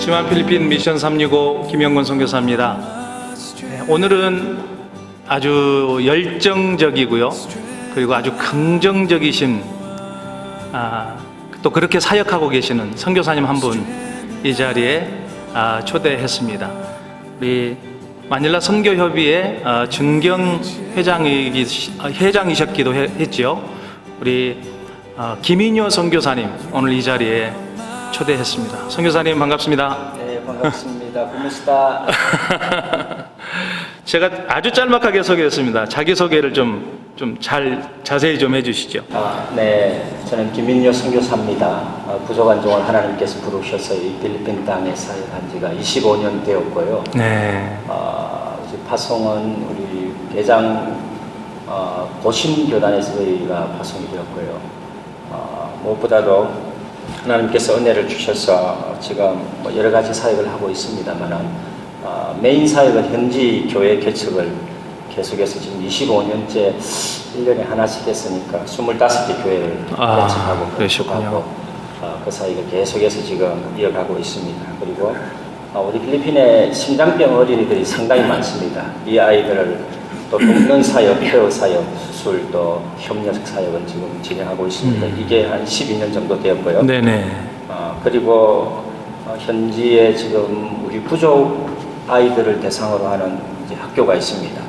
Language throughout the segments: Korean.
묵지만 필리핀 미션 365 김영건 선교사입니다. 오늘은 아주 열정적이고요, 그리고 아주 긍정적이신 또 그렇게 사역하고 계시는 선교사님 한 분 이 자리에 초대했습니다. 우리 마닐라 선교협의회 준경 회장이셨기도 했지요. 우리 김인효 선교사님 오늘 이 자리에 초대했습니다. 선교사님 반갑습니다. 네, 반갑습니다. 고맙습니다. 제가 아주 짤막하게 소개했습니다. 자기소개를 자세히 좀 해주시죠. 네, 저는 김인효 선교사입니다. 부족한종을 하나님께서 부르셔서 이 필리핀 땅에 사역한 지가 25년 되었고요. 네. 이제 파송은 우리 대장 고심교단에서 저희가 파송이 되었고요. 무엇보다도 하나님께서 은혜를 주셔서 지금 여러 가지 사역을 하고 있습니다만 메인 사역은 현지 교회 개척을 계속해서 지금 25년째 1년에 하나씩 했으니까 25개 교회를 개척하고 그러셨군요. 그 사역을 계속해서 지금 이어가고 있습니다. 그리고 우리 필리핀에 심장병 어린이들이 상당히 많습니다. 이 아이들을 또 돕는 사역, 케어 사역, 수술, 또 협력 사역을 지금 진행하고 있습니다. 이게 한 12년 정도 되었고요. 네네. 그리고 현지에 지금 우리 부족 아이들을 대상으로 하는 이제 학교가 있습니다.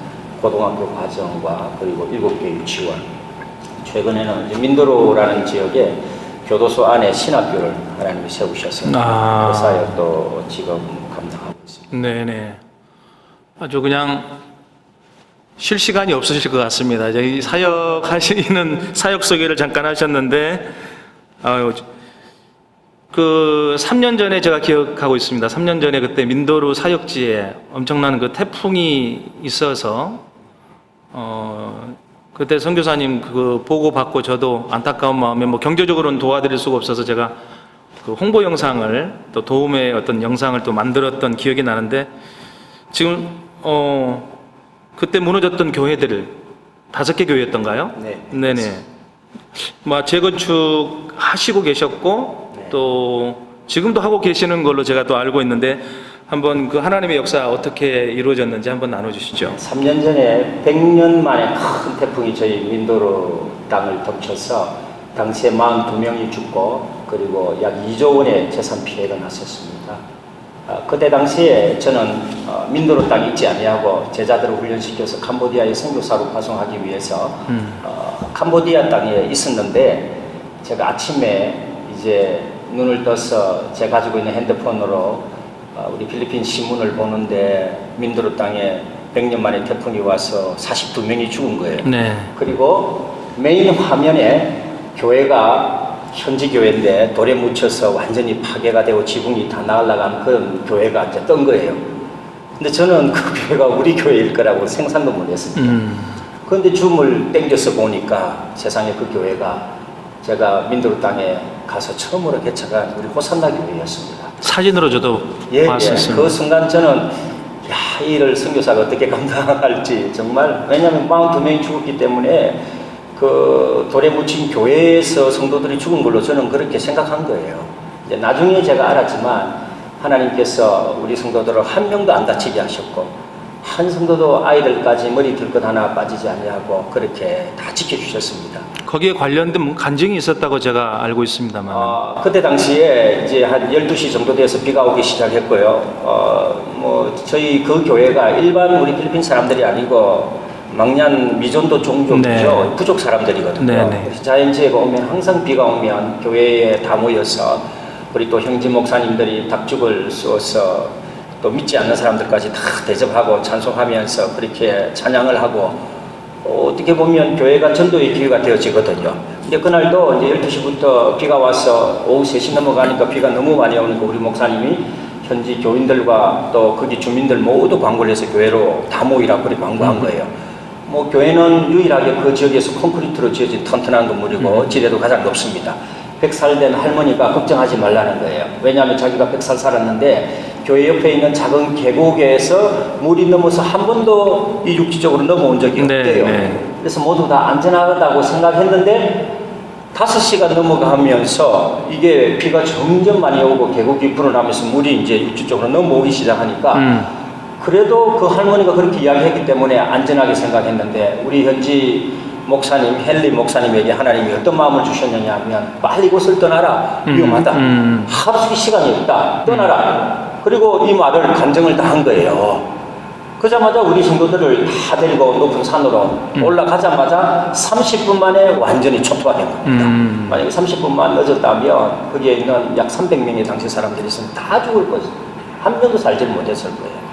고등학교 과정과 그리고 7개 유치원. 최근에는 이제 민도로라는 지역에 교도소 안에 신학교를 하나님이 세우셔서 그 사역도 지금 감당하고 있습니다. 네네. 아주 그냥 쉴 시간이 없으실 것 같습니다. 저희 사역하시는 사역 소개를 잠깐 하셨는데, 그 3년 전에 제가 기억하고 있습니다. 3년 전에 그때 민도루 사역지에 엄청난 그 태풍이 있어서, 그때 선교사님 그거 보고 받고 저도 안타까운 마음에 경제적으로는 도와드릴 수가 없어서 제가 그 홍보 영상을 또 도움의 어떤 영상을 또 만들었던 기억이 나는데, 지금 그때 무너졌던 교회들을 5개 교회였던가요? 네. 네네. 재건축 하시고 계셨고, 네. 또 지금도 하고 계시는 걸로 제가 또 알고 있는데, 한번 그 하나님의 역사 어떻게 이루어졌는지 한번 나눠주시죠. 3년 전에 100년 만에 큰 태풍이 저희 민도로 땅을 덮쳐서 당시에 42명이 죽고 그리고 약 2조 원의 재산 피해가 났었습니다. 그때 당시에 저는 민도로 땅 있지 아니하고 제자들을 훈련시켜서 캄보디아에 선교사로 파송하기 위해서 캄보디아 땅에 있었는데, 제가 아침에 이제 눈을 떠서 제가 가지고 있는 핸드폰으로 우리 필리핀 신문을 보는데 민도로 땅에 100년 만에 태풍이 와서 42명이 죽은 거예요. 네. 그리고 메인 화면에 교회가 현지 교회인데 돌에 묻혀서 완전히 파괴가 되고 지붕이 다 날아간 그런 교회가 이제 뜬 거예요. 근데 저는 그 교회가 우리 교회일 거라고 생각도 못했습니다. 그런데 줌을 땡겨서 보니까 세상에 그 교회가 제가 민도로 땅에 가서 처음으로 개척한 우리 호산나 교회였습니다. 사진으로 저도 봤었습니다. 그 순간 저는 이 일을 선교사가 어떻게 감당할지 정말, 왜냐하면 42명이 죽었기 때문에 그 돌에 묻힌 교회에서 성도들이 죽은 걸로 저는 그렇게 생각한 거예요. 이제 나중에 제가 알았지만 하나님께서 우리 성도들을 한 명도 안 다치게 하셨고, 한 성도도 아이들까지 머리 들것 하나 빠지지 아니하고 그렇게 다 지켜주셨습니다. 거기에 관련된 간증이 있었다고 제가 알고 있습니다만. 그때 당시에 이제 한 12시 정도 돼서 비가 오기 시작했고요. 저희 그 교회가 일반 우리 필리핀 사람들이 아니고 망년 미존도 종족이죠. 네. 부족 사람들이거든요. 네네. 그래서 자연재해가 오면 항상 비가 오면 교회에 다 모여서 우리 또 형제 목사님들이 닭죽을 쏘서 또 믿지 않는 사람들까지 다 대접하고 찬송하면서 그렇게 찬양을 하고, 어떻게 보면 교회가 전도의 기회가 되어지거든요. 근데 그날도 이제 12시부터 비가 와서 오후 3시 넘어가니까 비가 너무 많이 오니까 우리 목사님이 현지 교인들과 또 거기 주민들 모두 광고를 해서 교회로 다 모이라고 그렇게 광고한 거예요. 교회는 유일하게 그 지역에서 콘크리트로 지어진 튼튼한 건물이고 지대도 가장 높습니다. 100살 된 할머니가 걱정하지 말라는 거예요. 왜냐하면 자기가 100살 살았는데 교회 옆에 있는 작은 계곡에서 물이 넘어서 한 번도 이 육지적으로 넘어온 적이 없대요. 그래서 모두 다 안전하다고 생각했는데 5시간 넘어가면서 이게 비가 점점 많이 오고 계곡이 불어나면서 물이 이제 육지 쪽으로 넘어오기 시작하니까 그래도 그 할머니가 그렇게 이야기했기 때문에 안전하게 생각했는데 우리 현지 목사님, 헨리 목사님에게 하나님이 어떤 마음을 주셨느냐 하면 빨리 이곳을 떠나라. 위험하다. 하루 시간이 없다. 떠나라. 그리고 이 말을 간증을 다 한 거예요. 그자마자 우리 성도들을 다 데리고 높은 산으로 올라가자마자 30분 만에 완전히 초토화된 겁니다. 만약에 30분만 늦었다면 거기에 있는 약 300명의 당시 사람들이 있으면 다 죽을 것이죠. 한 명도 살지 못했을 거예요.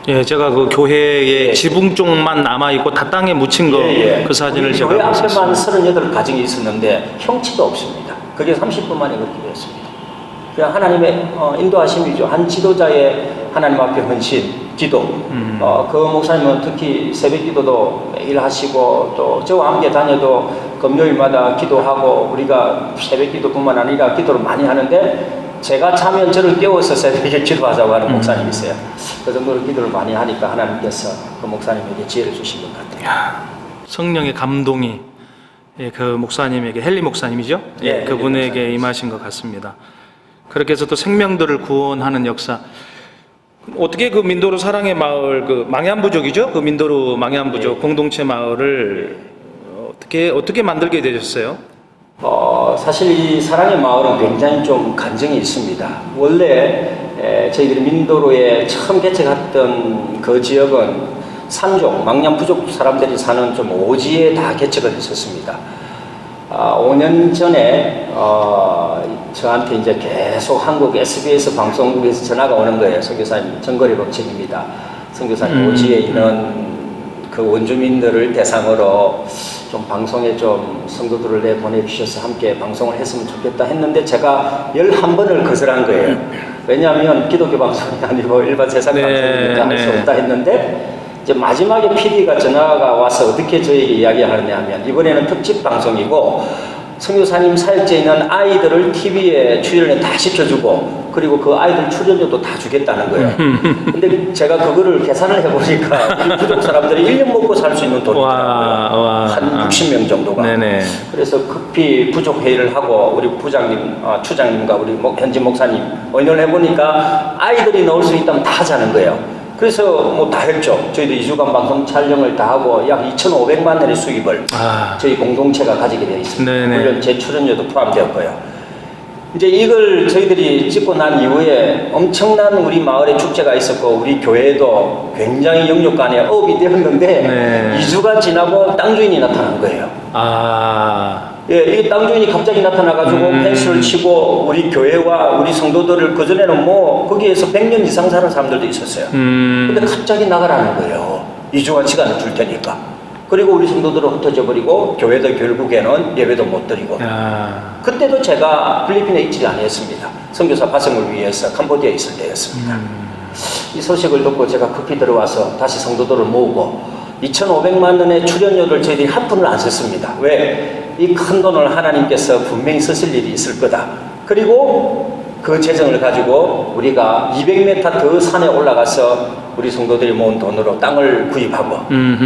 예, 제가 그 교회의 예. 지붕 쪽만 남아 있고 다 땅에 묻힌 거 그 사진을 제가 교회 앞에만 봤었어요. 38가정이 있었는데 형체도 없습니다. 그게 30분 만에 그렇게 됐습니다. 그냥 하나님의 인도하심이죠. 한 지도자의 하나님 앞에 헌신, 기도. 그 목사님은 특히 새벽 기도도 매일 하시고 또 저와 함께 다녀도 금요일마다 기도하고 우리가 새벽 기도뿐만 아니라 기도를 많이 하는데 제가 자면 저를 깨워서 새벽에 기도하자고 하는 목사님이세요. 그 정도로 기도를 많이 하니까 하나님께서 그 목사님에게 지혜를 주신 것 같아요. 성령의 감동이 예, 그 목사님에게 헨리 목사님이죠? 예, 예, 그분에게 헨리 목사님. 임하신 것 같습니다. 그렇게 해서 또 생명들을 구원하는 역사. 어떻게 그 민도르 사랑의 마을 그 망얀부족이죠? 그 민도르 망얀부족 예. 공동체 마을을 어떻게 만들게 되셨어요? 사실 이 사랑의 마을은 굉장히 좀 간증이 있습니다. 원래 저희들이 민도로에 처음 개척했던 그 지역은 산족, 망얀부족 사람들이 사는 좀 오지에 다 개척을 했었습니다. 5년 전에 저한테 이제 계속 한국 SBS 방송국에서 전화가 오는 거예요. 선교사님 정거리 법칙입니다. 선교사님 오지에 있는 그 원주민들을 대상으로 좀 방송에 좀 성도들을 내보내주셔서 함께 방송을 했으면 좋겠다 했는데 제가 11번을 거절한 거예요. 왜냐하면 기독교 방송이 아니고 일반 세상 방송이니까 할 수 없다 했는데 이제 마지막에 PD가 전화가 와서 어떻게 저에게 이야기하느냐 하면 이번에는 특집 방송이고 선교사님 사역지에 있는 아이들을 TV에 출연을 다 시켜주고 그리고 그 아이들 출연료도 다 주겠다는 거예요. 근데 제가 그거를 계산을 해보니까 우리 부족 사람들이 1년 먹고 살 수 있는 돈이더라고요. 한 60명 정도가. 네네. 그래서 급히 부족 회의를 하고 우리 부장님, 추장님과 우리 현지 목사님 의논을 해보니까 아이들이 넣을 수 있다면 다 하자는 거예요. 그래서 뭐 다 했죠. 저희도 2주간 방송 촬영을 다 하고 약 2,500만 원의 수입을 저희 공동체가 가지게 되어 있습니다. 네네. 물론 제 출연료도 포함되었고요. 이제 이걸 저희들이 찍고 난 이후에 엄청난 우리 마을에 축제가 있었고 우리 교회도 굉장히 영육간에 업이 되었는데 네. 2주가 지나고 땅 주인이 나타난 거예요. 예, 이 땅 주인이 갑자기 나타나가지고 펜스를 치고 우리 교회와 우리 성도들을 그전에는 뭐 거기에서 100년 이상 사는 사람들도 있었어요. 근데 갑자기 나가라는 거예요. 2주간 시간을 줄 테니까. 그리고 우리 성도들은 흩어져 버리고 교회도 결국에는 예배도 못 드리고. 그때도 제가 필리핀에 있지 아니었습니다. 선교사 파송을 위해서 캄보디아에 있을 때였습니다. 이 소식을 듣고 제가 급히 들어와서 다시 성도들을 모으고 2,500만 원의 출연료를 저희들이 한 푼을 안 썼습니다. 왜? 이 큰 돈을 하나님께서 분명히 쓰실 일이 있을 거다. 그리고 그 재정을 가지고 우리가 200m 더 산에 올라가서 우리 성도들이 모은 돈으로 땅을 구입하고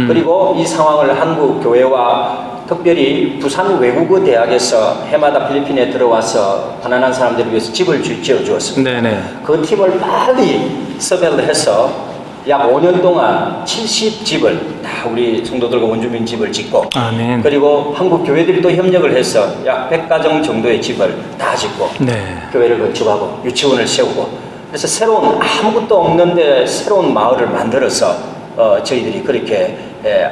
그리고 이 상황을 한국 교회와 특별히 부산 외국어 대학에서 해마다 필리핀에 들어와서 가난한 사람들을 위해서 집을 지어 주었습니다. 네네. 그 팀을 빨리 섭외를 해서 약 5년 동안 70집을 다 우리 성도들과 원주민 집을 짓고 아멘. 그리고 한국 교회들이 또 협력을 해서 약 100가정 정도의 집을 다 짓고 네. 교회를 건축하고 유치원을 세우고 그래서 새로운 아무것도 없는데 새로운 마을을 만들어서 저희들이 그렇게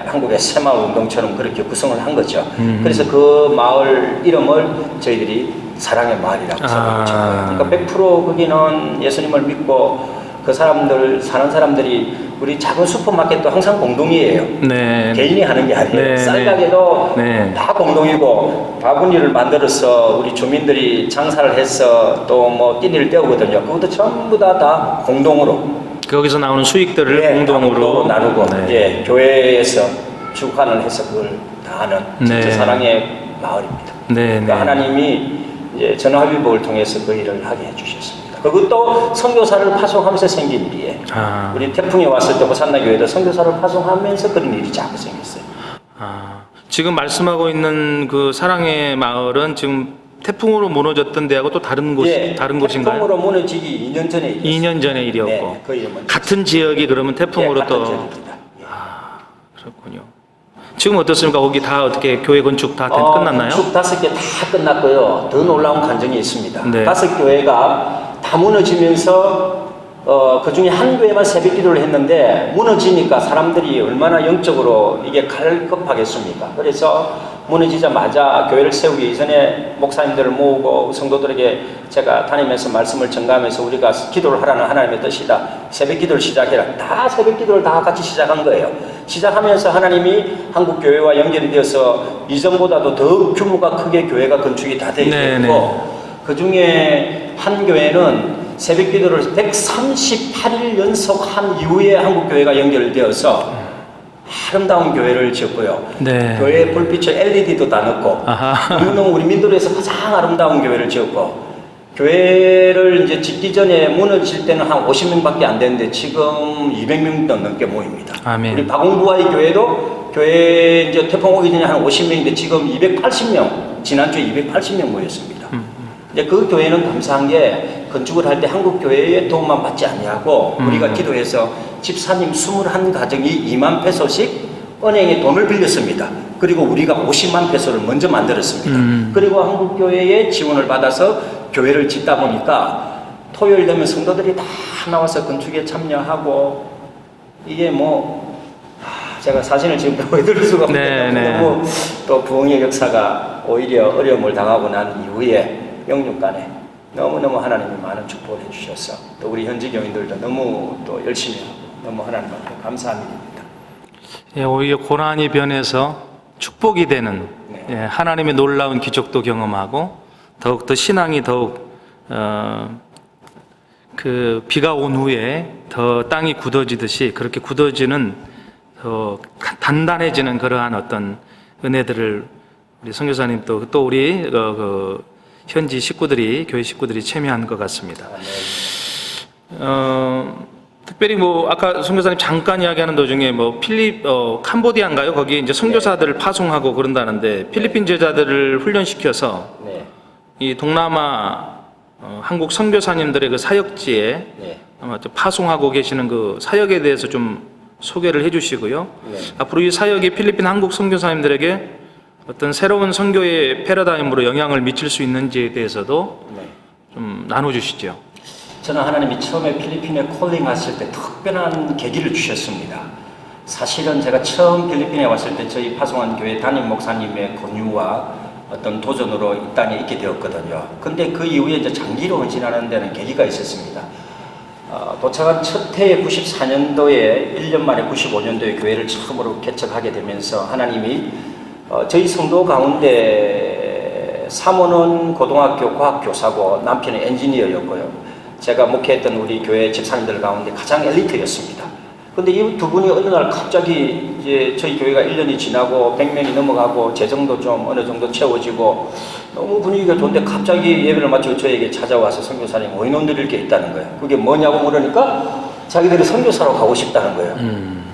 한국의 새마을 운동처럼 그렇게 구성을 한 거죠. 그래서 그 마을 이름을 저희들이 사랑의 마을이라고 생각했죠. 그러니까 100% 거기는 예수님을 믿고 그 사람들 사는 사람들이 우리 작은 슈퍼마켓도 항상 공동이에요. 네. 개인이 하는 게 아니에요. 네, 쌀가게도 네. 다 공동이고 바구니를 만들어서 우리 주민들이 장사를 해서 또 뭐 끼니를 때우거든요. 그것도 전부 다 공동으로 거기서 나오는 수익들을 예, 공동으로 나누고 네. 예, 교회에서 주관을 해서 그걸 다 하는 진짜 네. 사랑의 마을입니다. 네, 그러니까 네. 하나님이 이제 전화위복을 통해서 그 일을 하게 해주셨습니다. 그것도 선교사를 파송하면서 생긴 일이에요. 우리 태풍이 왔을 때 호산나 교회도 선교사를 파송하면서 그런 일이 자꾸 생겼어요. 지금 말씀하고 있는 그 사랑의 마을은 지금 태풍으로 무너졌던 데하고 또 다른 곳 예, 다른 곳인가요? 태풍으로 무너지기 2년 전에 일이었습니다. 2년 전의 일이었고 네, 그 이름은 같은 지역이 그러면 태풍으로 예, 같은 또 지역입니다. 예. 그렇군요. 지금 어떻습니까? 거기 다 어떻게 교회 건축 다 끝났나요? 건축 5개 다 끝났고요. 더 놀라운 간증이 있습니다. 네. 5교회가 다 무너지면서 그 중에 한 교회만 새벽 기도를 했는데 무너지니까 사람들이 얼마나 영적으로 이게 갈급하겠습니까? 그래서 무너지자마자 교회를 세우기 이전에 목사님들을 모으고 성도들에게 제가 다니면서 말씀을 전가하면서 우리가 기도를 하라는 하나님의 뜻이다. 새벽 기도를 시작해라. 다 새벽 기도를 다 같이 시작한 거예요. 시작하면서 하나님이 한국 교회와 연결이 되어서 이전보다도 더 규모가 크게 교회가 건축이 다 되어 있고 그 중에 한 교회는 새벽 기도를 138일 연속 한 이후에 한국 교회가 연결되어서 아름다운 교회를 지었고요. 네. 교회 불빛에 LED도 다 넣고 너무너무 우리 민도리에서 가장 아름다운 교회를 지었고 교회를 이제 짓기 전에 무너질 때는 한 50명밖에 안 되는데 지금 200명 넘게 모입니다. 아멘. 우리 박웅부와의 교회도 교회 이제 태풍 오기 전에 한 50명인데 지금 280명, 지난주에 280명 모였습니다. 이제 그 교회는 감사한 게 건축을 할 때 한국 교회의 도움만 받지 아니하고 우리가 기도해서 집사님 21가정이 2만 페소씩 은행에 돈을 빌렸습니다. 그리고 우리가 50만 페소를 먼저 만들었습니다. 그리고 한국 교회의 지원을 받아서 교회를 짓다 보니까 토요일 되면 성도들이 다 나와서 건축에 참여하고 이게 뭐 제가 사진을 지금 보여드릴 수가 없는데 너무 또 부흥의 역사가 오히려 어려움을 당하고 난 이후에 영육간에 너무너무 하나님이 많은 축복을 해주셔서 또 우리 현지 교인들도 너무 또 열심히 하고 너무 하나님 앞에 감사한 일입니다. 예, 오히려 고난이 변해서 축복이 되는 예, 하나님의 놀라운 기적도 경험하고 더욱더 신앙이 더욱 그 비가 온 후에 더 땅이 굳어지듯이 그렇게 굳어지는 더 단단해지는 그러한 어떤 은혜들을 우리 선교사님 또 우리 현지 식구들이 교회 식구들이 참여한 것 같습니다. 특별히 뭐 아까 선교사님 잠깐 이야기하는 도중에 뭐 캄보디아인가요? 거기에 이제 선교사들을 파송하고 그런다는데 필리핀 제자들을 훈련시켜서 이 동남아 한국 선교사님들의 그 사역지에 아마 좀 파송하고 계시는 그 사역에 대해서 좀 소개를 해주시고요. 앞으로 이 사역이 필리핀 한국 선교사님들에게 어떤 새로운 선교의 패러다임으로 영향을 미칠 수 있는지에 대해서도 좀 나눠주시죠. 저는 하나님이 처음에 필리핀에 콜링하실 때 특별한 계기를 주셨습니다. 사실은 제가 처음 필리핀에 왔을 때 저희 파송한 교회 담임 목사님의 권유와 어떤 도전으로 이 땅에 있게 되었거든요. 근데 그 이후에 이제 장기로 헌신하는 데는 계기가 있었습니다. 도착한 첫 해에 94년도에 1년 만에 95년도에 교회를 처음으로 개척하게 되면서 하나님이 저희 성도 가운데 사모는 고등학교 과학교사고 남편은 엔지니어였고요. 제가 목회했던 우리 교회 집사님들 가운데 가장 엘리트였습니다. 근데 이 두 분이 어느 날 갑자기 이제 저희 교회가 1년이 지나고 100명이 넘어가고 재정도 좀 어느 정도 채워지고 너무 분위기가 좋은데 갑자기 예배를 마치고 저에게 찾아와서 선교사님 의논 드릴 게 있다는 거예요. 그게 뭐냐고 물으니까 자기들이 선교사로 가고 싶다는 거예요.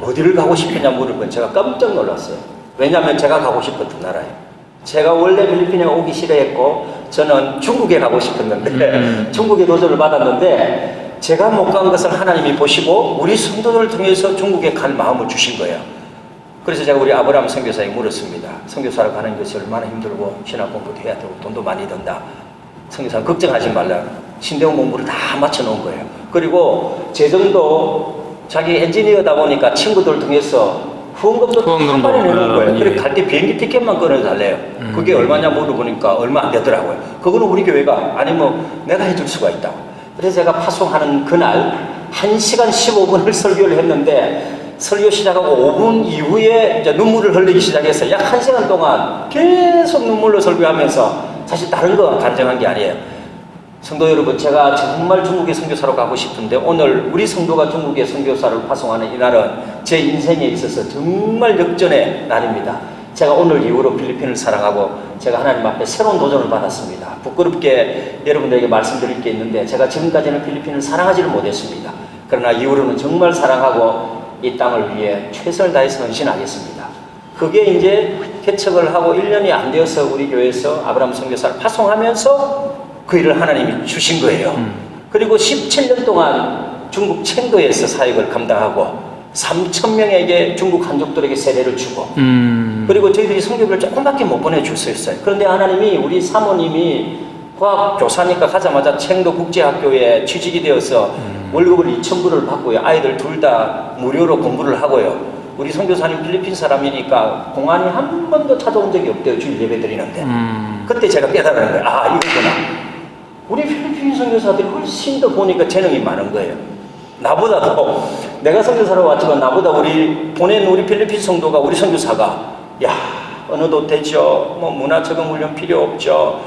어디를 가고 싶으냐 물으면 제가 깜짝 놀랐어요. 왜냐하면 제가 가고 싶었던 나라예요. 제가 원래 필리핀에 오기 싫어했고 저는 중국에 가고 싶었는데 중국에 도전을 받았는데 제가 못 간 것을 하나님이 보시고 우리 성도들을 통해서 중국에 갈 마음을 주신 거예요. 그래서 제가 우리 아브라함 선교사에게 물었습니다. 선교사로 가는 것이 얼마나 힘들고 신학 공부도 해야 되고 돈도 많이 든다. 선교사 걱정하지 말라. 신대원 공부를 다 맞춰놓은 거예요. 그리고 재정도 자기 엔지니어다 보니까 친구들 통해서 후원금도 다 마련해놓은 거예요. 그래 갈 때 비행기 티켓만 끊어달래요. 그게 얼마냐 물어보니까 얼마 안 되더라고요. 그거는 우리 교회가 아니 뭐 내가 해줄 수가 있다. 그래서 제가 파송하는 그날 1시간 15분을 설교를 했는데 설교 시작하고 5분 이후에 이제 눈물을 흘리기 시작해서 약 1시간 동안 계속 눈물로 설교하면서 사실 다른 거 간증한 게 아니에요. 성도 여러분, 제가 정말 중국에 선교사로 가고 싶은데 오늘 우리 성도가 중국에 선교사를 파송하는 이 날은 제 인생에 있어서 정말 역전의 날입니다. 제가 오늘 이후로 필리핀을 사랑하고 제가 하나님 앞에 새로운 도전을 받았습니다. 부끄럽게 여러분들에게 말씀드릴 게 있는데 제가 지금까지는 필리핀을 사랑하지를 못했습니다. 그러나 이후로는 정말 사랑하고 이 땅을 위해 최선을 다해서 헌신하겠습니다. 그게 이제 개척을 하고 1년이 안 되어서 우리 교회에서 아브라함 선교사를 파송하면서 그 일을 하나님이 주신 거예요. 그리고 17년 동안 중국 청도에서 사역을 감당하고 3,000명에게 중국 한족들에게 세례를 주고 그리고 저희들이 성교를 조금밖에 못 보내줄 수 있어요. 그런데 하나님이 우리 사모님이 과학교사니까 가자마자 청도 국제학교에 취직이 되어서 월급을 2,000불을 받고요. 아이들 둘 다 무료로 공부를 하고요. 우리 선교사님 필리핀 사람이니까 공안이 한 번도 찾아온 적이 없대요. 주일 예배 드리는데. 그때 제가 깨달은 거예요. 아, 이거구나. 우리 필리핀 선교사들이 훨씬 더 보니까 재능이 많은 거예요. 나보다도 내가 선교사로 왔지만 나보다 보낸 우리 필리핀 성도가 우리 선교사가 야, 언어도 되죠. 뭐 문화 적응 훈련 필요 없죠.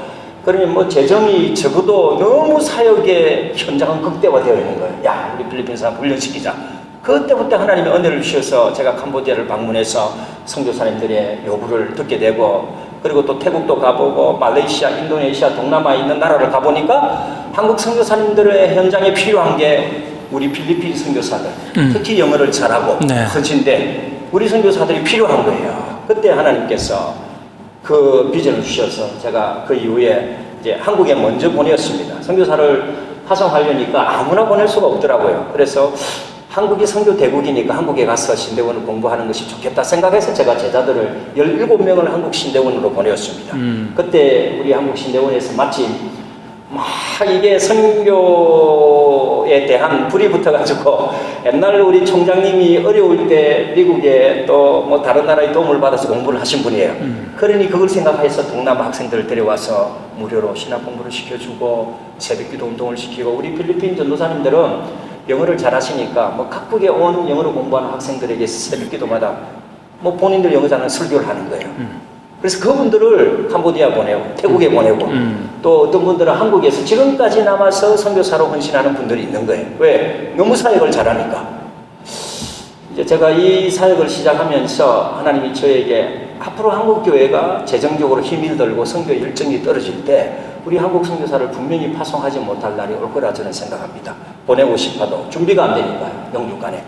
그러니 뭐 재정이 적어도 너무 사역의 현장은 극대화되어 있는 거예요. 야, 우리 필리핀 사람 훈련시키자. 그때부터 하나님이 은혜를 주셔서 제가 캄보디아를 방문해서 선교사님들의 요구를 듣게 되고 그리고 또 태국도 가보고 말레이시아, 인도네시아, 동남아에 있는 나라를 가보니까 한국 선교사님들의 현장에 필요한 게 우리 필리핀 선교사들 특히 영어를 잘하고 헌신된 우리 선교사들이 필요한 거예요. 그때 하나님께서 그 비전을 주셔서 제가 그 이후에 이제 한국에 먼저 보냈습니다. 선교사를 파송하려니까 아무나 보낼 수가 없더라고요. 그래서 한국이 선교 대국이니까 한국에 가서 신대원을 공부하는 것이 좋겠다 생각해서 제가 제자들을 17명을 한국 신대원으로 보내었습니다. 그때 우리 한국 신대원에서 마침 막 이게 선교에 대한 불이 붙어가지고 옛날 우리 총장님이 어려울 때 미국에 또 뭐 다른 나라의 도움을 받아서 공부를 하신 분이에요. 그러니 그걸 생각해서 동남아 학생들을 데려와서 무료로 신학 공부를 시켜주고 새벽기도 운동을 시키고 우리 필리핀 전도사님들은 영어를 잘하시니까 뭐 각국에 온 영어를 공부하는 학생들에게 새벽기도마다 뭐 본인들 영어 잘하는 설교를 하는 거예요. 그래서 그분들을 캄보디아 보내고 태국에 보내고 또 어떤 분들은 한국에서 지금까지 남아서 선교사로 헌신하는 분들이 있는 거예요. 왜? 너무 사역을 잘하니까. 이제 제가 이 사역을 시작하면서 하나님이 저에게 앞으로 한국교회가 재정적으로 힘이 들고 선교 일정이 떨어질 때 우리 한국 선교사를 분명히 파송하지 못할 날이 올 거라 저는 생각합니다. 보내고 싶어도 준비가 안 되니까요. 영육간에.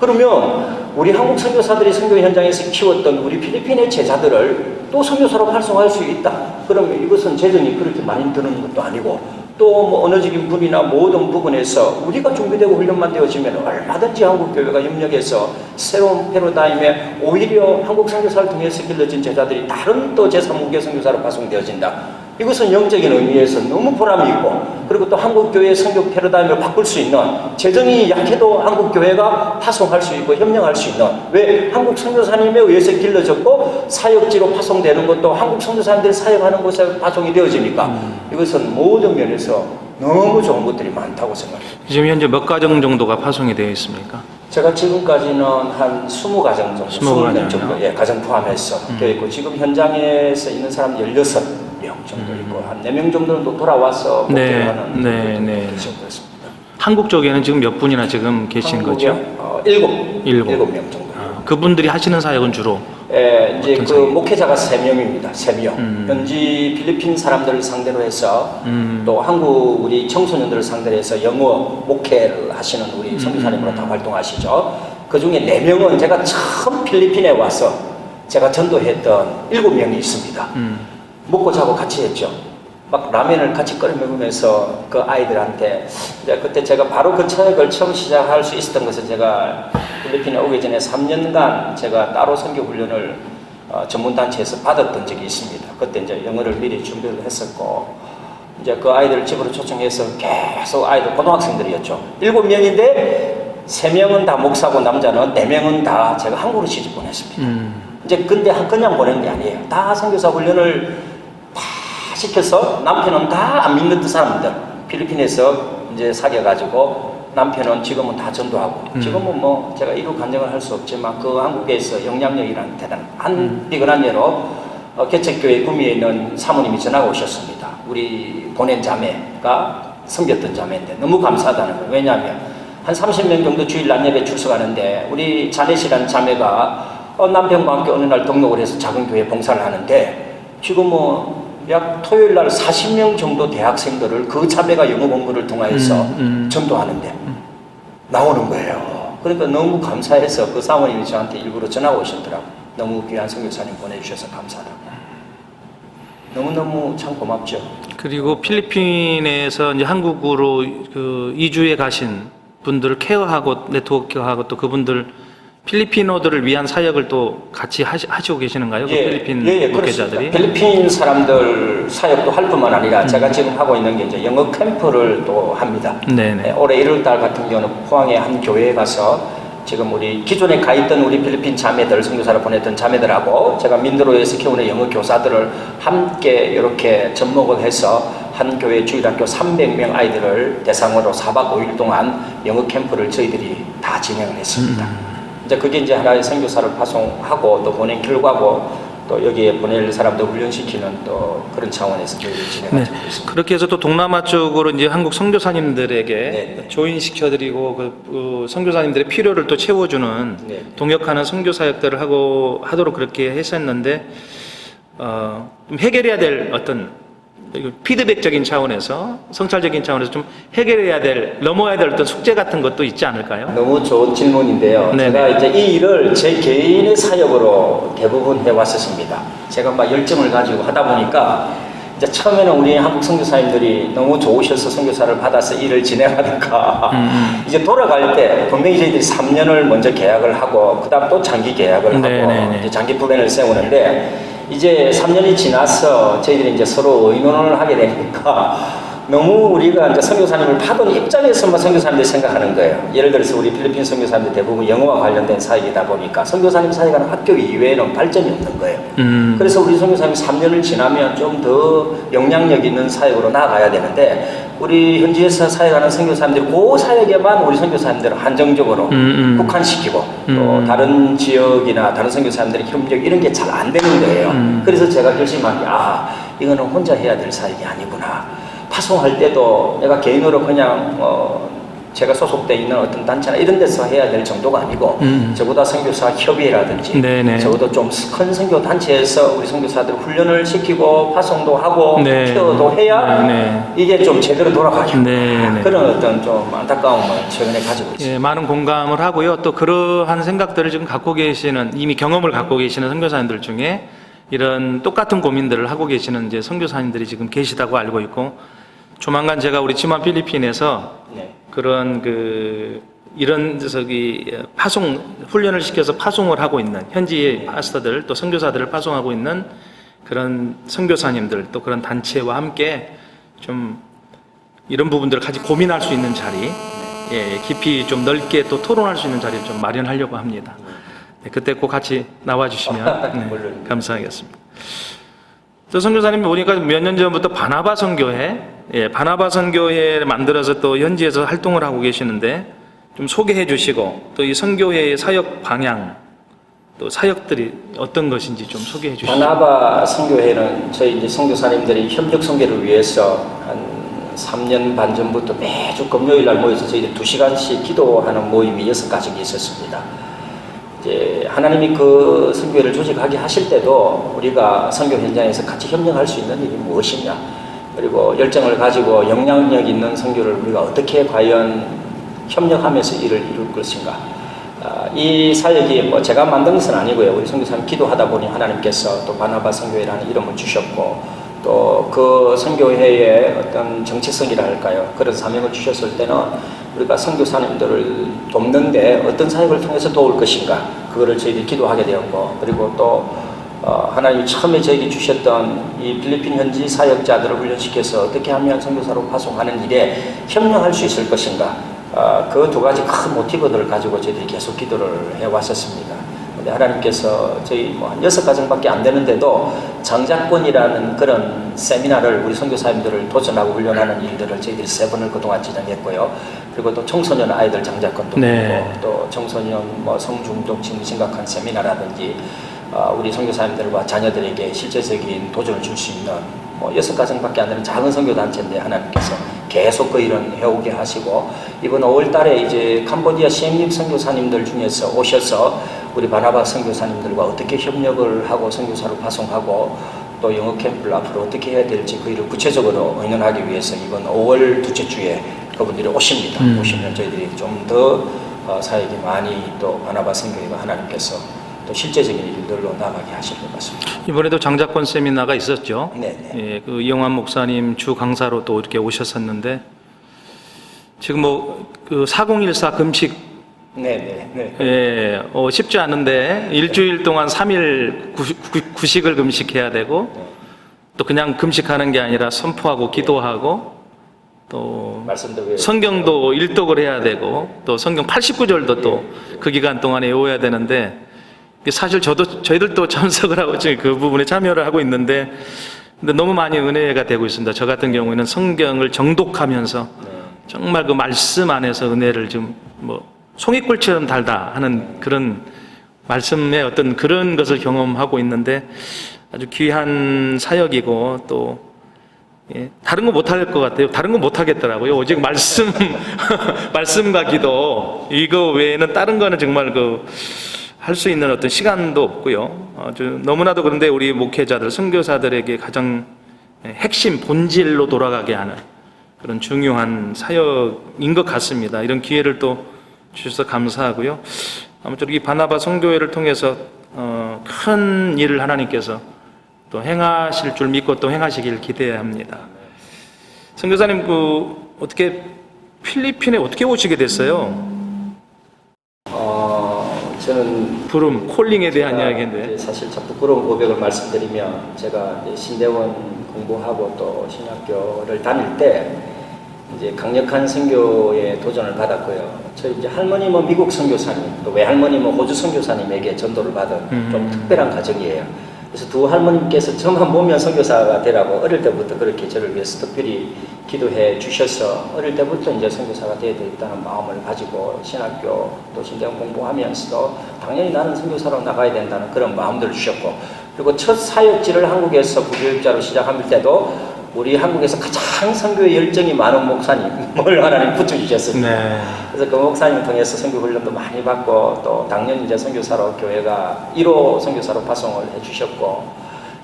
그러면 우리 한국 선교사들이 선교 현장에서 키웠던 우리 필리핀의 제자들을 또 선교사로 활성화할 수 있다. 그러면 이것은 재정이 그렇게 많이 드는 것도 아니고 또 뭐 언어적인 분이나 모든 부분에서 우리가 준비되고 훈련만 되어지면 얼마든지 한국교회가 협력해서 새로운 패러다임에 오히려 한국 선교사를 통해서 길러진 제자들이 다른 또 제3국의 선교사로 파송되어진다. 이것은 영적인 의미에서 너무 보람이 있고 그리고 또 한국교회의 선교 패러다임을 바꿀 수 있는 재정이 약해도 한국교회가 파송할 수 있고 협력할 수 있는 왜 한국 선교사님에 의해서 길러졌고 사역지로 파송되는 것도 한국 선교사님들이 사역하는 곳에 파송이 되어지니까 이것은 모든 면에서 너무 좋은 것들이 많다고 생각합니다. 지금 현재 몇 가정 정도가 파송이 되어 있습니까? 제가 지금까지는 한 20가정 정도, 20명 정도, 예, 가정 포함해서 되어 있고 지금 현장에서 있는 사람 16명 정도 있고 한 4명 정도는 또 돌아와서 목회를 하는 정도였습니다. 한국 쪽에는 지금 몇 분이나 지금 계신 거죠? 7명 정도. 그분들이 하시는 사역은 주로? 예, 이제 그 목회자가 3명입니다. 3명. 현지 필리핀 사람들을 상대로 해서 또 한국 우리 청소년들을 상대로 해서 영어 목회를 하시는 우리 선교사님으로 다 활동하시죠. 그 중에 4명은 제가 처음 필리핀에 와서 제가 전도했던 7명이 있습니다. 먹고 자고 같이 했죠. 막 라면을 같이 끓여 먹으면서 그 아이들한테 이제 그때 제가 바로 그 사역을 처음 시작할 수 있었던 것은 제가 필리핀에 오기 전에 3년간 제가 따로 선교 훈련을 전문단체에서 받았던 적이 있습니다. 그때 이제 영어를 미리 준비를 했었고 이제 그 아이들을 집으로 초청해서 계속 아이들 고등학생들이었죠. 7명인데 3명은 다 목사고 남자는 4명은 다 제가 한국으로 시집 보냈습니다. 이제 근데 그냥 보낸 게 아니에요. 다 선교사 훈련을 다 시켜서 남편은 다 안 믿는 사람들 필리핀에서 이제 사귀어가지고 남편은 지금은 다 전도하고 지금은 뭐 제가 이루 간증을 할 수 없지만 그 한국에서 영향력이라는 대단한 비근한 예로 개척교회 구미에 있는 사모님이 전화가 오셨습니다. 우리 보낸 자매가 섬겼던 자매인데 너무 감사하다는 거예요. 왜냐하면 한 30명 정도 주일 낮 예배 출석하는데 우리 자넷이라는 자매가 남편과 함께 어느 날 등록을 해서 작은 교회 봉사를 하는데 지금 뭐 약 토요일 날 40명 정도 대학생들을 그 자매가 영어 공부를 통해서 전도하는데 나오는 거예요. 그러니까 너무 감사해서 그 사모님이 저한테 일부러 전화가 오셨더라고요. 너무 귀한 선교사님 보내주셔서 감사하다고. 너무너무 참 고맙죠. 그리고 필리핀에서 이제 한국으로 그 이주해 가신 분들을 케어하고 네트워크하고 또 그분들 필리핀어들을 위한 사역을 또 같이 하시고 계시는가요? 그 필리핀 목회자들이? 그렇습니다. 필리핀 사람들 사역도 할 뿐만 아니라 제가 지금 하고 있는 게 이제 영어 캠프를 또 합니다. 네네. 올해 1월달 같은 경우는 포항의 한 교회에 가서 지금 우리 기존에 가 있던 우리 필리핀 자매들, 선교사를 보냈던 자매들하고 제가 민드로에서 키우는 영어 교사들을 함께 이렇게 접목을 해서 한 교회 주일학교 300명 아이들을 대상으로 4박 5일 동안 영어 캠프를 저희들이 다 진행을 했습니다. 이제 그게 이제 하나의 선교사를 파송하고 또 보낸 결과고 또 여기에 보낼 사람도 훈련시키는 또 그런 차원에서 저희들이 진행하고 있습니다. 그렇게 해서 또 동남아 쪽으로 이제 한국 선교사님들에게 네. 조인시켜드리고 그 선교사님들의 필요를 또 채워주는 네. 동역하는 선교 사역들을 하도록 그렇게 했었는데 좀 해결해야 될 어떤 피드백적인 차원에서 성찰적인 차원에서 좀 해결해야 될 넘어야 될 어떤 숙제 같은 것도 있지 않을까요? 너무 좋은 질문인데요. 네네. 제가 이제 이 일을 제 개인의 사역으로 대부분 해왔었습니다. 제가 막 열정을 가지고 하다 보니까 이제 처음에는 우리 한국 선교사님들이 너무 좋으셔서 선교사를 받아서 일을 진행하다가 이제 돌아갈 때 분명히 저희들이 3년을 먼저 계약을 하고 그다음 또 장기 계약을 하고 이제 장기 플랜을 세우는데 이제 3년이 지나서 저희들이 이제 서로 의논을 하게 되니까 너무 우리가 이제 선교사님을 받은 입장에서만 선교사님들이 생각하는 거예요. 예를 들어서 우리 필리핀 선교사님들 대부분 영어와 관련된 사역이다 보니까 선교사님 사역하는 학교 이외에는 발전이 없는 거예요. 그래서 우리 선교사님 3년을 지나면 좀 더 영향력 있는 사역으로 나아가야 되는데 우리 현지에서 사역하는 선교사님들이 그 사역에만 우리 선교사님들을 한정적으로 국한시키고 또 다른 지역이나 다른 선교사님들의 협력 이런 게 잘 안 되는 거예요. 그래서 제가 결심한 게 이거는 혼자 해야 될 사역이 아니구나. 파송할 때도 내가 개인으로 그냥 제가 소속돼 있는 어떤 단체나 이런 데서 해야 될 정도가 아니고 저보다 선교사 협의회라든지 네네. 적어도 좀 큰 선교 단체에서 우리 선교사들 훈련을 시키고 파송도 하고 네. 케어도 해야 네네. 이게 좀 제대로 돌아가겠구나. 네네. 그런 어떤 좀 안타까움을 최근에 가지고 있습니다. 예, 많은 공감을 하고요. 또 그러한 생각들을 지금 갖고 계시는 이미 경험을 갖고 계시는 선교사님들 중에 이런 똑같은 고민들을 하고 계시는 이제 선교사님들이 지금 계시다고 알고 있고 조만간 제가 우리 치만 필리핀에서 네. 그런 이런 파송 훈련을 시켜서 파송을 하고 있는 현지의 파스터들 또 선교사들을 파송하고 있는 그런 선교사님들 또 그런 단체와 함께 좀 이런 부분들을 같이 고민할 수 있는 자리, 깊이 좀 넓게 또 토론할 수 있는 자리를 좀 마련하려고 합니다. 네, 그때 꼭 같이 나와주시면 물론입니다. 감사하겠습니다. 또 선교사님 보니까 몇 년 전부터 바나바 선교회, 바나바 선교회를 만들어서 또 현지에서 활동을 하고 계시는데 좀 소개해 주시고 또 이 선교회의 사역 방향, 또 사역들이 어떤 것인지 좀 소개해 주시죠. 바나바 선교회는 저희 이제 선교사님들이 협력 선교를 위해서 한 3년 반 전부터 매주 금요일 날 모여서 저희들 2시간씩 기도하는 모임이 6가지가 있었습니다. 이제 하나님이 그 선교회를 조직하게 하실 때도 우리가 선교 현장에서 같이 협력할 수 있는 일이 무엇이냐, 그리고 열정을 가지고 영향력 있는 선교를 우리가 어떻게 과연 협력하면서 일을 이룰 것인가. 이 사역이 뭐 제가 만든 것은 아니고요. 우리 선교사님 기도하다 보니 하나님께서 또 바나바 선교회라는 이름을 주셨고 또 그 선교회의 어떤 정체성이라 할까요? 그런 사명을 주셨을 때는 우리가 선교사님들을 돕는데 어떤 사역을 통해서 도울 것인가, 그거를 저희들이 기도하게 되었고, 그리고 또 하나님이 처음에 저에게 주셨던 이 필리핀 현지 사역자들을 훈련시켜서 어떻게 하면 선교사로 파송하는 일에 협력할 수 있을 것인가, 그 2가지 큰 모티브들을 가지고 저희들이 계속 기도를 해왔었습니다. 근데 하나님께서 저희 뭐 한 6가정밖에 안 되는데도 장자권이라는 그런 세미나를 우리 선교사님들을 도전하고 훈련하는 일들을 저희들이 3번을 그동안 진행했고요. 그리고 또 청소년 아이들 장자권도 있고 또 청소년 뭐 성중독 질환이 심각한 세미나라든지 우리 선교사님들과 자녀들에게 실제적인 도전을 줄 수 있는 뭐 6가정밖에 안 되는 작은 선교단체인데 하나님께서 계속 그 일은 해오게 하시고 이번 5월달에 이제 캄보디아 시엠립 선교사님들 중에서 오셔서 우리 바나바 선교사님들과 어떻게 협력을 하고 선교사로 파송하고 또 영어 캠프를 앞으로 어떻게 해야 될지 그 일을 구체적으로 의논하기 위해서 이번 5월 둘째 주에 그분들이 오십니다. 오시면 저희들이 좀 더 사역이 많이 또 바나바 선교회가 하나님께서 또 실제적인 일들로 나가게 하실 것 같습니다. 이번에도 장자권 세미나가 있었죠. 네네. 예, 그 이영환 목사님 주 강사로 또 이렇게 오셨었는데 지금 그 4014 금식 네네. 예, 쉽지 않은데 일주일 동안 3일 구식을 금식해야 되고 또 그냥 금식하는 게 아니라 선포하고 기도하고 또 말씀도 성경도 일독을 해야 되고 또 성경 89절도 또 그 기간 동안에 외워야 되는데 사실 저희들도 참석을 하고 지금 그 부분에 참여를 하고 있는데 근데 너무 많이 은혜가 되고 있습니다. 저 같은 경우에는 성경을 정독하면서 정말 그 말씀 안에서 은혜를 좀 송이꿀처럼 달다 하는 그런 말씀의 어떤 그런 것을 경험하고 있는데 아주 귀한 사역이고 또 예, 다른 거 못할 것 같아요. 다른 거 못하겠더라고요. 오직 말씀과 기도 이거 외에는 다른 거는 정말 할 수 있는 어떤 시간도 없고요. 아주 너무나도 그런데 우리 목회자들, 선교사들에게 가장 핵심 본질로 돌아가게 하는 그런 중요한 사역인 것 같습니다. 이런 기회를 또 주셔서 감사하고요. 아무쪼록 이 바나바 선교회를 통해서 큰 일을 하나님께서 또 행하실 줄 믿고 또 행하시길 기대합니다. 선교사님 어떻게 필리핀에 어떻게 오시게 됐어요? 저는 부름, 콜링에 대한 이야기인데 사실 참 부끄러운 고백을 말씀드리면 제가 이제 신대원 공부하고 또 신학교를 다닐 때 이제 강력한 선교에 도전을 받았고요. 저희 이제 할머님은 미국 선교사님, 또 외할머님은 호주 선교사님에게 전도를 받은 좀 특별한 가정이에요. 그래서 두 할머님께서 저만 보면 선교사가 되라고 어릴 때부터 그렇게 저를 위해서 특별히 기도해 주셔서 어릴 때부터 이제 선교사가 되어야 되겠다는 마음을 가지고 신학교 또 신대원 공부하면서도 당연히 나는 선교사로 나가야 된다는 그런 마음들을 주셨고, 그리고 첫 사역지를 한국에서 부교육자로 시작할 때도 우리 한국에서 가장 선교에 열정이 많은 목사님을 하나님 붙여주셨습니다. 네. 그래서 그 목사님을 통해서 선교 훈련도 많이 받고 또 당연히 이제 선교사로 교회가 1호 선교사로 파송을 해주셨고,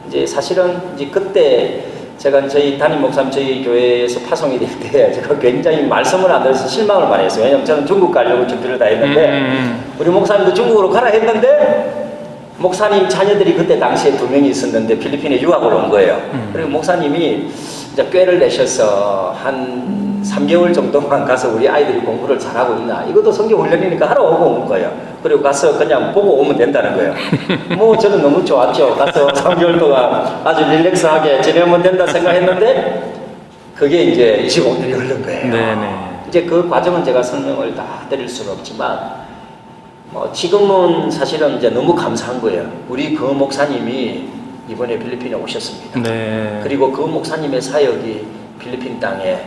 이제 사실은 이제 그때 제가 저희 담임 목사님 저희 교회에서 파송이 될 때 제가 굉장히 말씀을 안 들어서 실망을 많이 했어요. 왜냐면 저는 중국 가려고 준비를 다 했는데 우리 목사님도 중국으로 가라 했는데 목사님 자녀들이 그때 당시에 2명이 있었는데 필리핀에 유학을 온 거예요. 그리고 목사님이 이제 꾀를 내셔서 한 3개월 정도만 가서 우리 아이들이 공부를 잘하고 있나, 이것도 성경 훈련이니까 하러 오고 온 거예요. 그리고 가서 그냥 보고 오면 된다는 거예요. 뭐 저는 너무 좋았죠. 가서 3개월 동안 아주 릴렉스하게 지내면 된다 생각했는데 그게 이제 25년이 흐른 거예요. 네네. 이제 그 과정은 제가 설명을 다 드릴 수는 없지만 지금은 사실은 이제 너무 감사한 거예요. 우리 그 목사님이 이번에 필리핀에 오셨습니다. 네. 그리고 그 목사님의 사역이 필리핀 땅에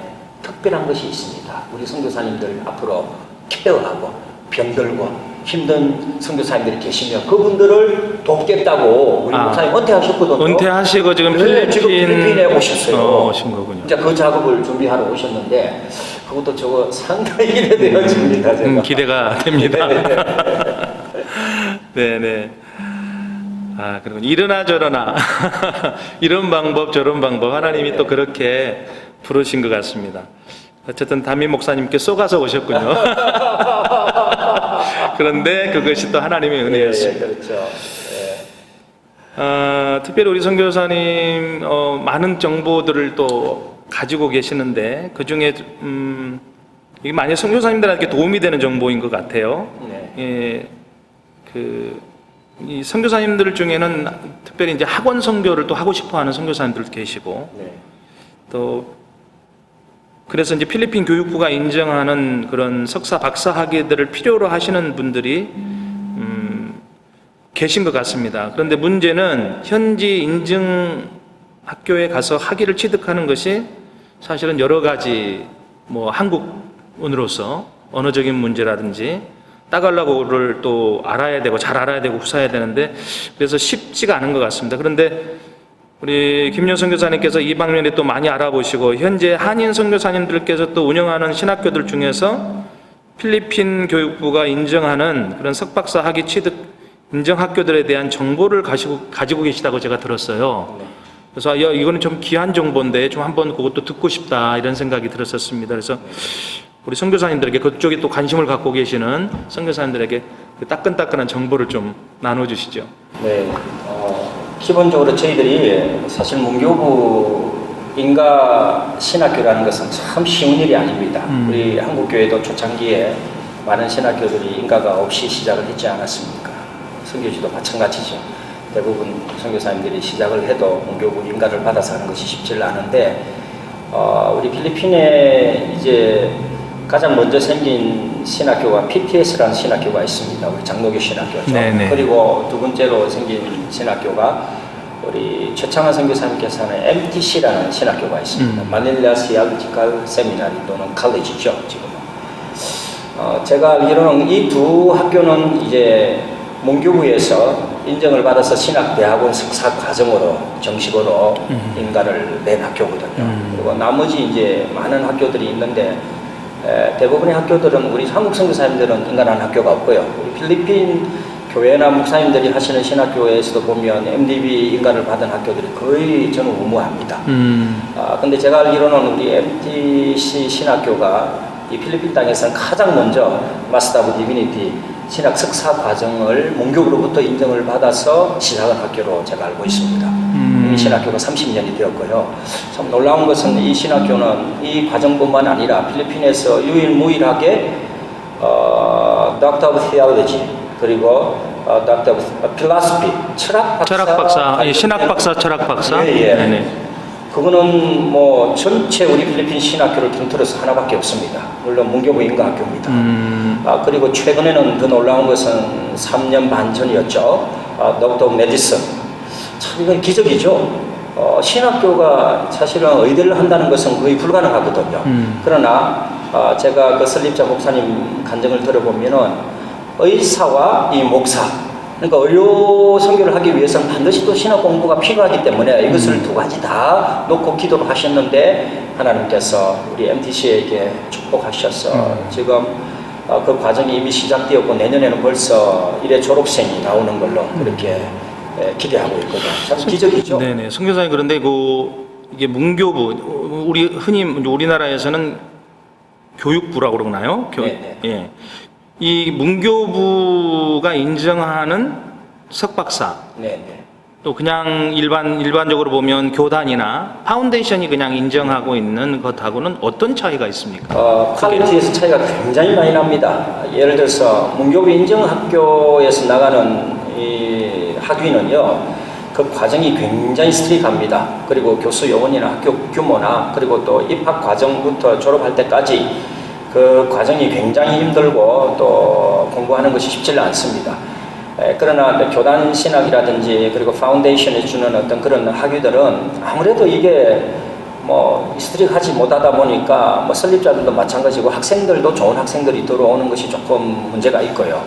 특별한 것이 있습니다. 우리 선교사님들 앞으로 케어하고 병들고 힘든 선교사님들이 계시면 그분들을 돕겠다고 우리 목사님 은퇴하셨거든요. 은퇴하시고 지금 지금 필리핀에 오셨어요. 오신 거군요. 이제 그 작업을 준비하러 오셨는데 그것도 저거 상당히 기대되어집니다. 제가. 기대가 됩니다. 네네. 그리고 이러나 저러나 이런 방법 저런 방법 하나님이 또 그렇게 부르신 것 같습니다. 어쨌든 담임 목사님께 쏘가서 오셨군요. 그런데 그것이 또 하나님의 은혜였습니다. 그렇죠. 특별히 우리 선교사님 많은 정보들을 또 가지고 계시는데 그 중에 이게 많이 선교사님들에게 도움이 되는 정보인 것 같아요. 예, 이 선교사님들 중에는 특별히 이제 학원 선교를 또 하고 싶어하는 선교사님들도 계시고, 또 그래서 이제 필리핀 교육부가 인정하는 그런 석사, 박사 학위들을 필요로 하시는 분들이 계신 것 같습니다. 그런데 문제는 현지 인증 학교에 가서 학위를 취득하는 것이 사실은 여러 가지 한국인으로서 언어적인 문제라든지 따갈라고를 또 알아야 되고 잘 알아야 되고 구사해야 되는데 그래서 쉽지가 않은 것 같습니다. 그런데 우리 김용 선교사님께서 이 방면에 또 많이 알아보시고 현재 한인 선교사님들께서 또 운영하는 신학교들 중에서 필리핀 교육부가 인정하는 그런 석박사 학위 취득 인정 학교들에 대한 정보를 가지고 계시다고 제가 들었어요. 그래서 이거는 좀 귀한 정보인데 좀 한번 그것도 듣고 싶다 이런 생각이 들었었습니다. 그래서 우리 선교사님들에게 그쪽에 또 관심을 갖고 계시는 선교사님들에게 그 따끈따끈한 정보를 좀 나눠주시죠. 네, 기본적으로 저희들이 사실 문교부 인가 신학교라는 것은 참 쉬운 일이 아닙니다. 우리 한국교회도 초창기에 많은 신학교들이 인가가 없이 시작을 했지 않았습니까? 선교지도 마찬가지죠. 대부분 선교사님들이 시작을 해도 문교부 인가를 받아서 하는 것이 쉽지를 않은데, 우리 필리핀에 이제 가장 먼저 생긴 신학교가 PTS라는 신학교가 있습니다. 우리 장로교 신학교죠. 네네. 그리고 두 번째로 생긴 신학교가 우리 최창환 선교사님께서 하는 MTC라는 신학교가 있습니다. 마닐라 시알지칼 세미나리 또는 칼리지죠, 지금은. 제가 알기로는 이 두 학교는 이제 문교부에서 인정을 받아서 신학대학원 석사 과정으로 정식으로 인가를 낸 학교거든요. 그리고 나머지 이제 많은 학교들이 있는데, 대부분의 학교들은 우리 한국 선교사님들은 인가라는 학교가 없고요. 우리 필리핀 교회나 목사님들이 하시는 신학교에서도 보면 MDB 인가를 받은 학교들이 거의 저는 우무합니다. 근데 제가 알기로는 우리 MTC 신학교가 이 필리핀 땅에서는 가장 먼저 마스터 오브 디비니티 신학 석사 과정을 문교부로부터 인정을 받아서 시작한 학교로 제가 알고 있습니다. 이 신학교가 30년이 되었고요. 참 놀라운 것은 이 신학교는 이 과정뿐만 아니라 필리핀에서 유일무이하게 Doctor of Theology 그리고 Doctor of Philosophy 철학 박사, 예, 신학 박사, 철학 박사. 예. 네네. 그거는 뭐 전체 우리 필리핀 신학교를 통틀어서 하나밖에 없습니다. 물론 문교부 인가학교입니다. 그리고 최근에는 더 놀라운 것은 3년 반 전이었죠. 덕터 메디슨. 참 이건 기적이죠. 신학교가 사실은 의대를 한다는 것은 거의 불가능하거든요. 그러나 제가 그 설립자 목사님 간증을 들어보면은 의사와 이 목사, 그러니까 의료 선교를 하기 위해서는 반드시 또 신학 공부가 필요하기 때문에 이것을 두 가지 다 놓고 기도를 하셨는데 하나님께서 우리 MTC에게 축복하셔서 지금 그 과정이 이미 시작되었고 내년에는 벌써 1회 졸업생이 나오는 걸로 그렇게 기대하고 있거든요. 참 기적이죠. 네네. 선교사님, 그런데 이게 문교부, 우리 흔히 우리나라에서는 교육부라고 그러나요? 네네. 예. 이 문교부가 인정하는 석박사, 네네. 또 그냥 일반적으로 보면 교단이나 파운데이션이 그냥 인정하고 있는 것하고는 어떤 차이가 있습니까? 퀄리티에서 차이가 굉장히 많이 납니다. 예를 들어서 문교부 인정학교에서 나가는 이 학위는요, 그 과정이 굉장히 스트릭합니다. 그리고 교수 요원이나 학교 규모나 그리고 또 입학 과정부터 졸업할 때까지 그 과정이 굉장히 힘들고 또 공부하는 것이 쉽지 않습니다. 그러나 교단 신학이라든지 그리고 파운데이션이 주는 어떤 그런 학위들은 아무래도 이게 뭐 스트릭하지 못하다 보니까 뭐 설립자들도 마찬가지고 학생들도 좋은 학생들이 들어오는 것이 조금 문제가 있고요.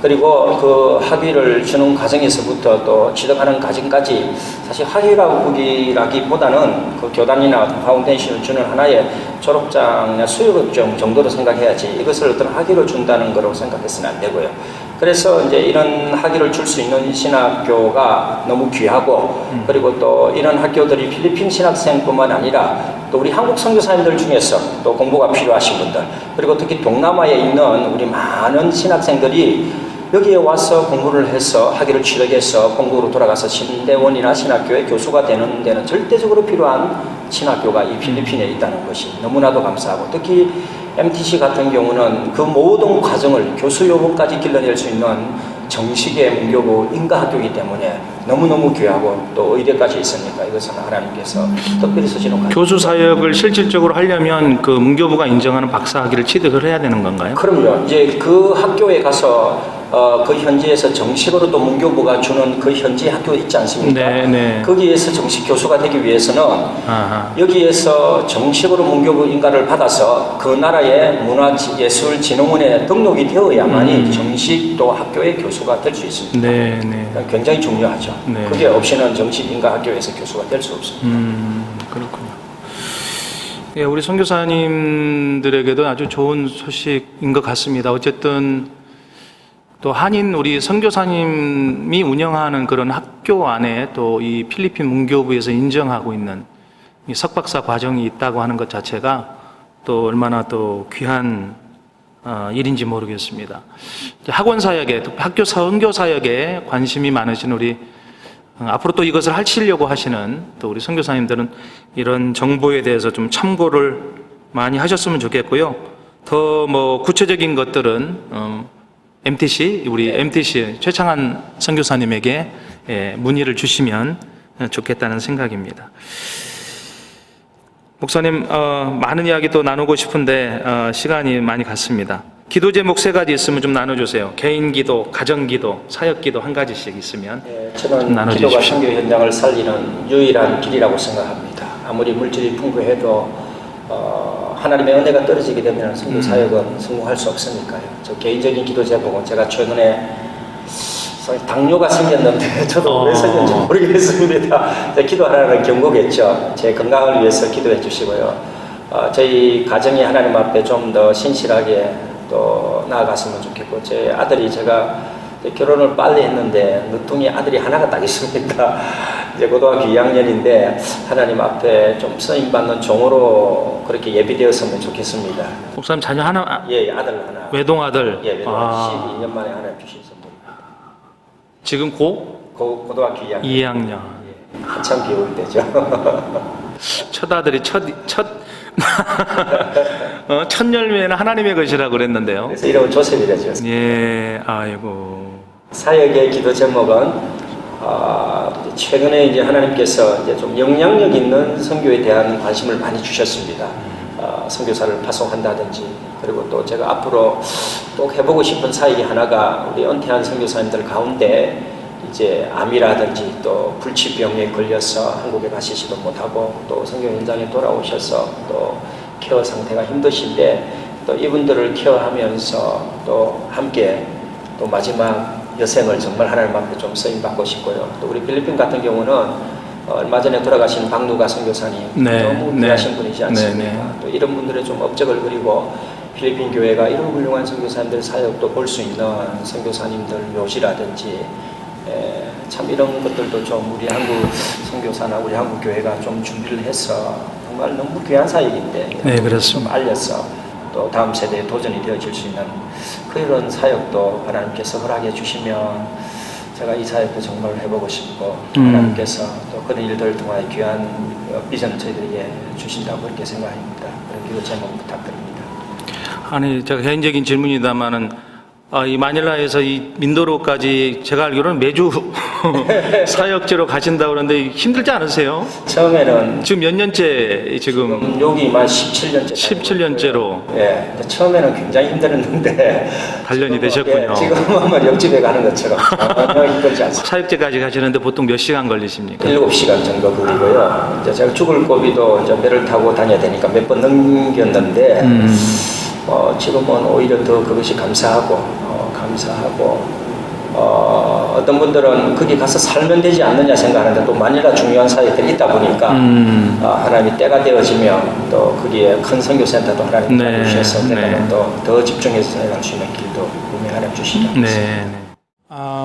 그리고 그 학위를 주는 과정에서부터 또 취득하는 과정까지 사실 학위라기보다는 그 교단이나 파운데이션을 주는 하나의 졸업장이나 수료증 정도로 생각해야지 이것을 어떤 학위를 준다는 거로 생각해서는 안 되고요. 그래서 이제 이런 학위를 줄 수 있는 신학교가 너무 귀하고 그리고 또 이런 학교들이 필리핀 신학생뿐만 아니라 또 우리 한국 선교사님들 중에서 또 공부가 필요하신 분들 그리고 특히 동남아에 있는 우리 많은 신학생들이 여기에 와서 공부를 해서 학위를 취득해서 공부로 돌아가서 신대원이나 신학교의 교수가 되는 데는 절대적으로 필요한 신학교가 이 필리핀에 있다는 것이 너무나도 감사하고 특히 MTC 같은 경우는 그 모든 과정을 교수 요번까지 길러낼 수 있는 정식의 문교부 인가학교이기 때문에 너무너무 귀하고 또 의대까지 있으니까 이것은 하나님께서 특별히 쓰시는 거예요. 교수 사역을 실질적으로 하려면 그 문교부가 인정하는 박사 학위를 취득을 해야 되는 건가요? 그럼요. 이제 그 학교에 가서 그 현지에서 정식으로 또 문교부가 주는 그 현지 학교 있지 않습니까? 네. 거기에서 정식 교수가 되기 위해서는 아하. 여기에서 정식으로 문교부 인가를 받아서 그 나라의 문화예술진흥원에 등록이 되어야만이 정식 또 학교의 교수가 될 수 있습니다. 네. 굉장히 중요하죠. 네. 그게 없이는 정식 인가 학교에서 교수가 될 수 없습니다. 그렇군요. 예, 우리 선교사님들에게도 아주 좋은 소식인 것 같습니다. 어쨌든 또 한인 우리 선교사님이 운영하는 그런 학교 안에 또 이 필리핀 문교부에서 인정하고 있는 이 석박사 과정이 있다고 하는 것 자체가 또 얼마나 또 귀한 일인지 모르겠습니다. 학원 사역에, 또 학교 선교 사역에 관심이 많으신 우리 앞으로 또 이것을 하시려고 하시는 또 우리 선교사님들은 이런 정보에 대해서 좀 참고를 많이 하셨으면 좋겠고요. 더 뭐 구체적인 것들은 MTC 우리 MTC 최창한 선교사님에게 문의를 주시면 좋겠다는 생각입니다. 목사님, 많은 이야기 또 나누고 싶은데 시간이 많이 갔습니다. 기도 제목 3가지 있으면 좀 나눠주세요. 개인 기도, 가정 기도, 사역 기도 한 가지씩 있으면 저는 좀 나눠주십시오. 기도가 선교 현장을 살리는 유일한 길이라고 생각합니다. 아무리 물질이 풍부해도 하나님의 은혜가 떨어지게 되면 선교 사역은 성공할 수 없으니까요. 저 개인적인 기도 제목은 제가 최근에 당뇨가 생겼는데 저도 왜 생겼는지 모르겠습니다. 기도하라는 경고겠죠. 제 건강을 위해서 기도해 주시고요. 저희 가정이 하나님 앞에 좀 더 신실하게 또 나아갔으면 좋겠고, 제 아들이 제가 결혼을 빨리 했는데 늦둥이 아들이 하나가 딱 있습니다. 이제 고등학교 2학년인데 하나님 앞에 좀 쓰임 받는 종으로 그렇게 예비되었으면 좋겠습니다. 목사님 자녀 하나, 예, 아들 하나. 외동 아들. 예, 외동 12년 만에 하나 주신 선물입니다. 지금 고등학교 2학년. 2학년. 예, 한참 비올 때죠. 첫 아들이 첫 열매는 하나님의 것이라고 그랬는데요. 그래서 이름은 조셉이라죠. 예, 아이고. 사역의 기도 제목은 최근에 이제 하나님께서 이제 좀 영향력 있는 선교에 대한 관심을 많이 주셨습니다. 선교사를 파송한다든지, 그리고 또 제가 앞으로 또 해보고 싶은 사역이 하나가 우리 은퇴한 선교사님들 가운데 이제 암이라든지 또 불치병에 걸려서 한국에 가시지도 못하고 또 선교 현장에 돌아오셔서 또 케어 상태가 힘드신데 또 이분들을 케어하면서 또 함께 또 마지막 여생을 정말 하나님 앞에 좀 쓰임 받고 싶고요. 또 우리 필리핀 같은 경우는 얼마 전에 돌아가신 박누가 선교사님 너무 귀하신 분이지 않습니까? 또 이런 분들의 좀 업적을 그리고 필리핀 교회가 이런 훌륭한 선교사님들 사역도 볼 수 있는 선교사님들 묘지라든지 참 이런 것들도 좀 우리 한국 선교사나 우리 한국 교회가 좀 준비를 해서 정말 너무 귀한 사역인데 그렇습니다. 좀 알려서 또 다음 세대에 도전이 되어질 수 있는 그런 사역도 하나님께서 허락해 주시면 제가 이 사역도 정말 해보고 싶고 하나님께서 또 그런 일들을 통하여 귀한 비전을 저희들에게 주신다고 그렇게 생각합니다. 그런 기도 제목 부탁드립니다. 아니, 제가 개인적인 질문이다마는 이 마닐라에서 이 민도로까지 제가 알기로는 매주 사역지로 가신다고 그러는데 힘들지 않으세요? 처음에는 지금 몇 년째 지금 여기만 17년째 17년째로 예, 처음에는 굉장히 힘들었는데 단련이 되셨군요. 예, 지금은 옆집에 가는 것처럼 전혀 힘들지 않습니다. 사역지까지 가시는데 보통 몇 시간 걸리십니까? 7시간 정도 걸리고요. 이제 제가 죽을 고비도 이제 배를 타고 다녀야 되니까 몇 번 넘겼는데 지금은 오히려 더 그것이 감사하고 어떤 분들은 거기 가서 살면 되지 않느냐 생각하는데 또 마닐라 중요한 사역들이 있다 보니까 하나님이 때가 되어지면 또 거기에 큰 선교센터도 하나님 주셔서 때가면 또 더 집중해서 사역할 수 있는 길도 분명히 하나님 주시지 않겠습니다.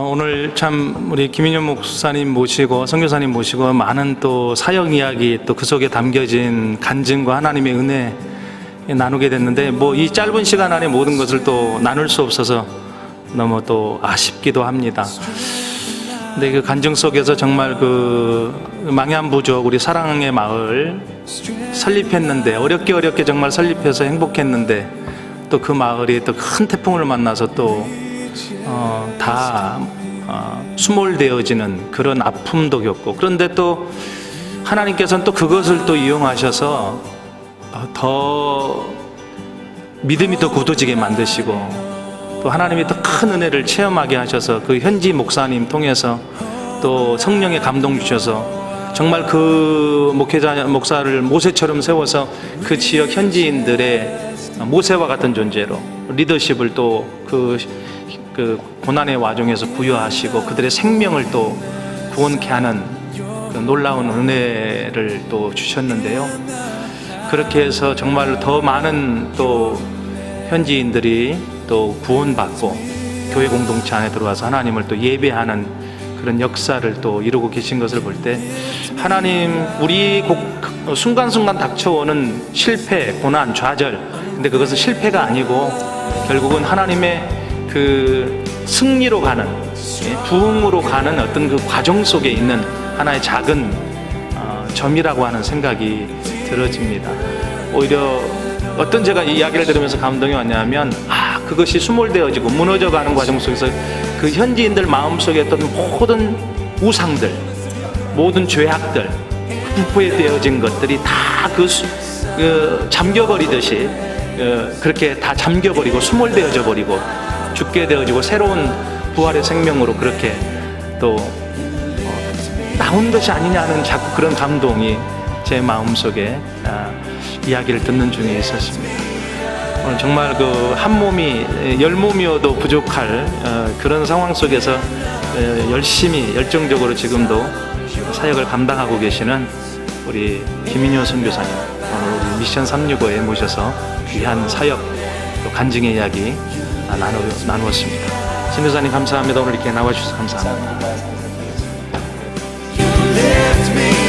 오늘 참 우리 김인현 목사님 모시고 선교사님 모시고 많은 또 사역 이야기 또 그 속에 담겨진 간증과 하나님의 은혜 나누게 됐는데 뭐 이 짧은 시간 안에 모든 것을 또 나눌 수 없어서 너무 또 아쉽기도 합니다. 근데 그 간증 속에서 정말 그 망ян부족 우리 사랑의 마을 설립했는데 어렵게 정말 설립해서 행복했는데 또 그 마을이 또 큰 태풍을 만나서 또 다 수몰되어지는 그런 아픔도 겪고, 그런데 또 하나님께서는 또 그것을 또 이용하셔서 더 믿음이 더 굳어지게 만드시고 또 하나님이 더 큰 은혜를 체험하게 하셔서 그 현지 목사님 통해서 또 성령의 감동 주셔서 정말 그 목사를 모세처럼 세워서 그 지역 현지인들의 모세와 같은 존재로 리더십을 또 그 고난의 와중에서 부여하시고 그들의 생명을 또 구원케 하는 그 놀라운 은혜를 또 주셨는데요. 그렇게 해서 정말 더 많은 또 현지인들이 또 구원받고 교회 공동체 안에 들어와서 하나님을 또 예배하는 그런 역사를 또 이루고 계신 것을 볼 때 하나님 우리 순간순간 닥쳐오는 실패, 고난, 좌절, 근데 그것은 실패가 아니고 결국은 하나님의 그 승리로 가는, 부흥으로 가는 어떤 그 과정 속에 있는 하나의 작은 점이라고 하는 생각이 들어집니다. 오히려 어떤 제가 이 이야기를 들으면서 감동이 왔냐면, 그것이 수몰되어지고 무너져가는 과정 속에서 그 현지인들 마음속에 어떤 모든 우상들, 모든 죄악들, 부패되어진 것들이 다 잠겨버리듯이 그렇게 다 잠겨버리고 수몰되어져 버리고 죽게 되어지고 새로운 부활의 생명으로 그렇게 또 나온 것이 아니냐는 자꾸 그런 감동이 제 마음속에 이야기를 듣는 중에 있었습니다. 오늘 정말 그 한 몸이 열 몸이어도 부족할 그런 상황 속에서 열심히 열정적으로 지금도 사역을 감당하고 계시는 우리 김인효 선교사님, 오늘 미션 365에 모셔서 귀한 사역 또 간증의 이야기 나누었습니다. 선교사님 감사합니다. 오늘 이렇게 나와주셔서 감사합니다. You lift me